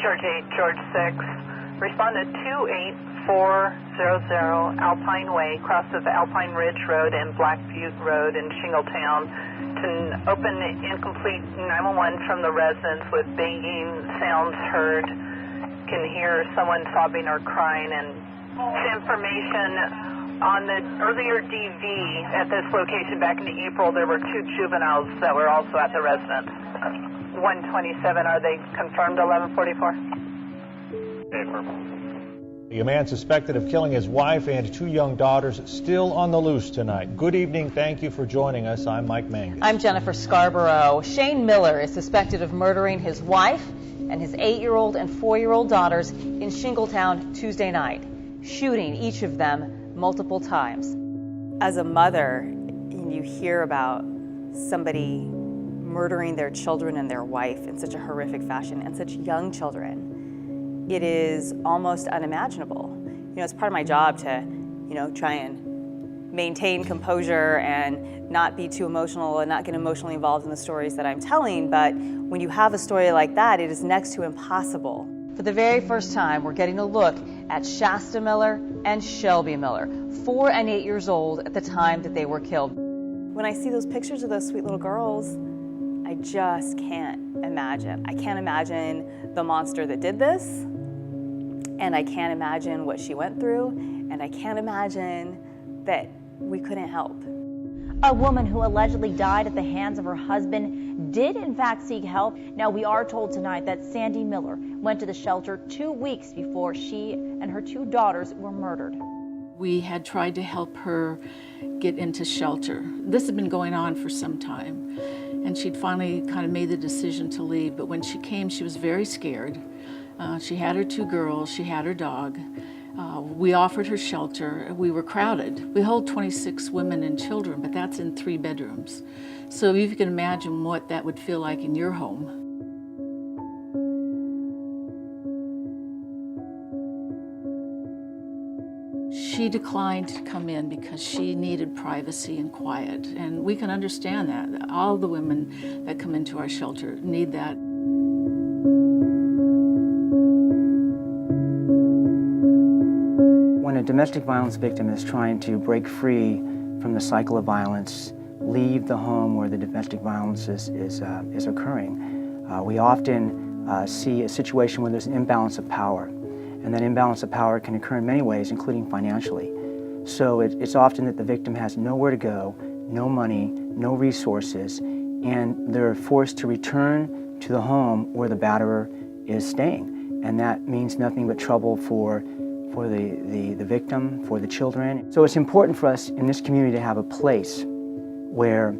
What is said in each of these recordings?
George 8, George 6. Respond to 28400 Alpine Way, cross of Alpine Ridge Road and Black Butte Road in Shingletown. To open incomplete 911 from the residence with banging sounds heard. Can hear someone sobbing or crying. And information on the earlier DV at this location back in April, there were 2 juveniles that were also at the residence. 127, are they confirmed 1144? A man suspected of killing his wife and 2 young daughters still on the loose tonight. Good evening. Thank you for joining us. I'm Mike Mangus. I'm Jennifer Scarborough. Shane Miller is suspected of murdering his wife and his 8-year-old and 4-year-old daughters in Shingletown Tuesday night, shooting each of them multiple times. As a mother, and you hear about somebody murdering their children and their wife in such a horrific fashion, and such young children, it is almost unimaginable. You know, it's part of my job to, try and maintain composure and not be too emotional and not get emotionally involved in the stories that I'm telling, but when you have a story like that, it is next to impossible. For the very first time, we're getting a look at Shasta Miller and Shelby Miller, 4 and 8 years old at the time that they were killed. When I see those pictures of those sweet little girls, I just can't imagine. I can't imagine the monster that did this, and I can't imagine what she went through, and I can't imagine that we couldn't help. A woman who allegedly died at the hands of her husband did in fact seek help. Now, we are told tonight that Sandy Miller went to the shelter 2 weeks before she and her 2 daughters were murdered. We had tried to help her get into shelter. This had been going on for some time, and she'd finally kind of made the decision to leave, but when she came, she was very scared. She had her 2 girls, she had her dog. We offered her shelter. We were crowded. We hold 26 women and children, but that's in 3 bedrooms. So you can imagine what that would feel like in your home. She declined to come in because she needed privacy and quiet, and we can understand that. All the women that come into our shelter need that. When a domestic violence victim is trying to break free from the cycle of violence, leave the home where the domestic violence is occurring, we often see a situation where there's an imbalance of power. And that imbalance of power can occur in many ways, including financially. So it's often that the victim has nowhere to go, no money, no resources, and they're forced to return to the home where the batterer is staying. And that means nothing but trouble for the victim, for the children. So it's important for us in this community to have a place where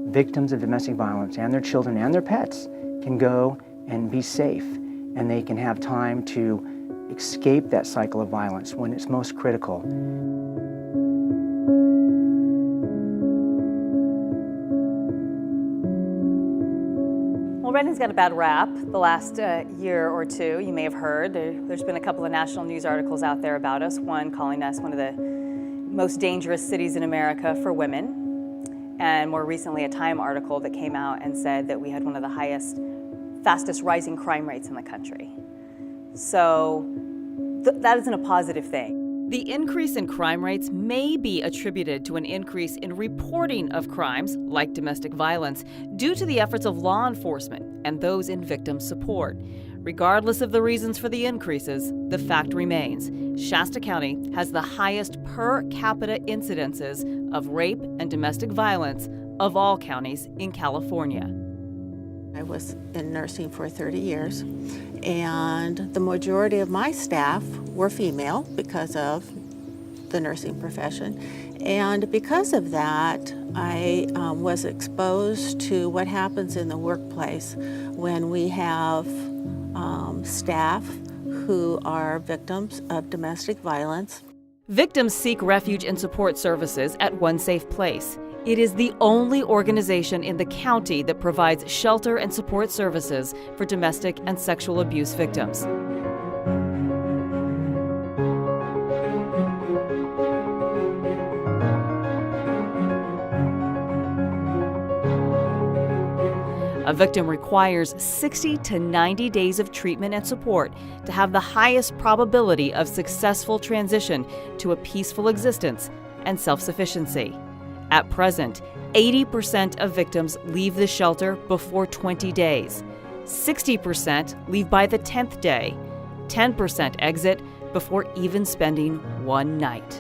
victims of domestic violence and their children and their pets can go and be safe, and they can have time to escape that cycle of violence when it's most critical. Well, Redding's got a bad rap the last year or two. You may have heard. There's been a couple of national news articles out there about us, one calling us one of the most dangerous cities in America for women, and more recently a Time article that came out and said that we had one of the fastest rising crime rates in the country. So that isn't a positive thing. The increase in crime rates may be attributed to an increase in reporting of crimes like domestic violence due to the efforts of law enforcement and those in victim support. Regardless of the reasons for the increases, the fact remains Shasta County has the highest per capita incidences of rape and domestic violence of all counties in California. I was in nursing for 30 years, and the majority of my staff were female because of the nursing profession. And because of that, I was exposed to what happens in the workplace when we have staff who are victims of domestic violence. Victims seek refuge and support services at One Safe Place. It is the only organization in the county that provides shelter and support services for domestic and sexual abuse victims. A A victim requires 60 to 90 days of treatment and support to have the highest probability of successful transition to a peaceful existence and self-sufficiency. At present, 80% of victims leave the shelter before 20 days. 60% leave by the 10th day. 10% exit before even spending one night.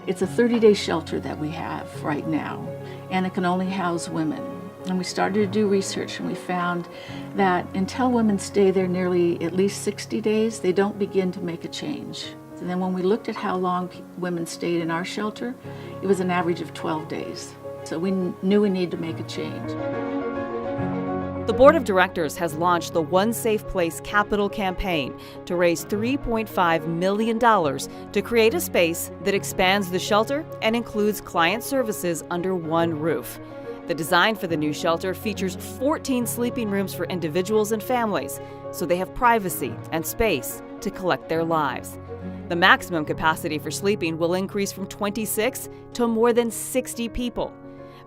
It's a 30-day shelter that we have right now, and it can only house women. And we started to do research, and we found that until women stay there nearly at least 60 days, they don't begin to make a change. And then when we looked at how long women stayed in our shelter, it was an average of 12 days. So we knew we needed to make a change. The Board of Directors has launched the One Safe Place Capital Campaign to raise $3.5 million to create a space that expands the shelter and includes client services under one roof. The design for the new shelter features 14 sleeping rooms for individuals and families, so they have privacy and space to collect their lives. The maximum capacity for sleeping will increase from 26 to more than 60 people.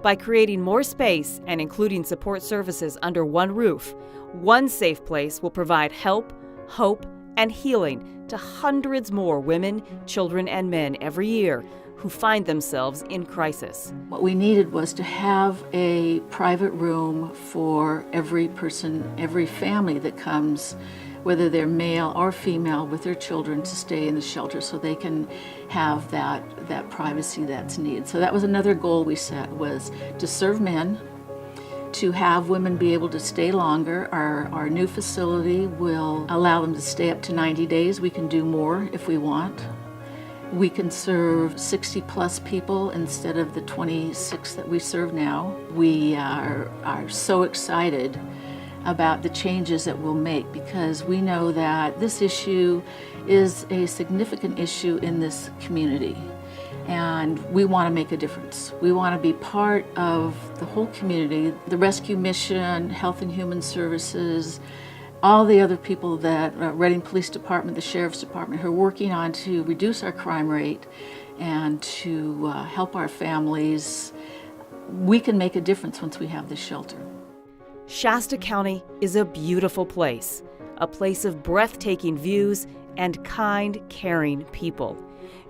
By creating more space and including support services under one roof, One Safe Place will provide help, hope, and healing to hundreds more women, children, and men every year who find themselves in crisis. What we needed was to have a private room for every person, every family that comes, whether they're male or female, with their children, to stay in the shelter so they can have that privacy that's needed. So that was another goal we set, was to serve men, to have women be able to stay longer. Our new facility will allow them to stay up to 90 days. We can do more if we want. We can serve 60 plus people instead of the 26 that we serve now. We are so excited about the changes that we'll make, because we know that this issue is a significant issue in this community, and we want to make a difference. We want to be part of the whole community, the rescue mission, Health and Human Services, all the other people that Reading Police Department, the Sheriff's Department, who are working on to reduce our crime rate and to help our families. We can make a difference once we have this shelter. Shasta County is a beautiful place of breathtaking views and kind, caring people.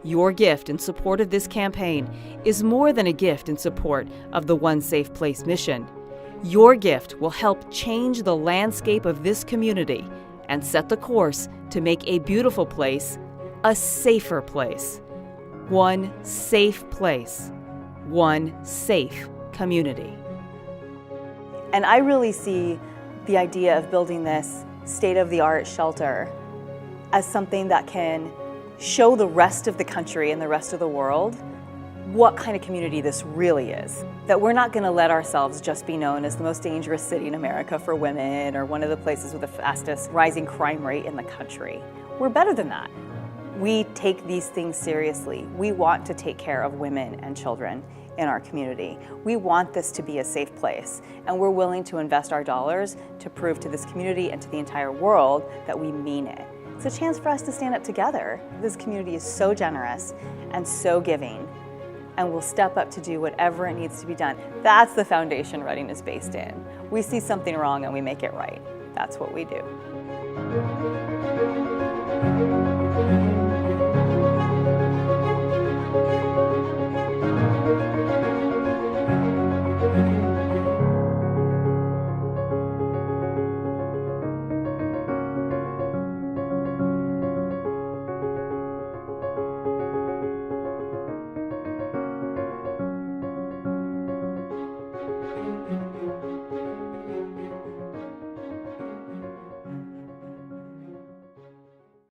Your gift in support of this campaign is more than a gift in support of the One Safe Place mission. Your gift will help change the landscape of this community and set the course to make a beautiful place a safer place. One safe place. One safe community. And I really see the idea of building this state-of-the-art shelter as something that can show the rest of the country and the rest of the world what kind of community this really is. That we're not going to let ourselves just be known as the most dangerous city in America for women, or one of the places with the fastest rising crime rate in the country. We're better than that. We take these things seriously. We want to take care of women and children in our community. We want this to be a safe place, and we're willing to invest our dollars to prove to this community and to the entire world that we mean it. It's a chance for us to stand up together. This community is so generous and so giving, and we'll step up to do whatever it needs to be done. That's the foundation Reading is based in. We see something wrong and we make it right. That's what we do.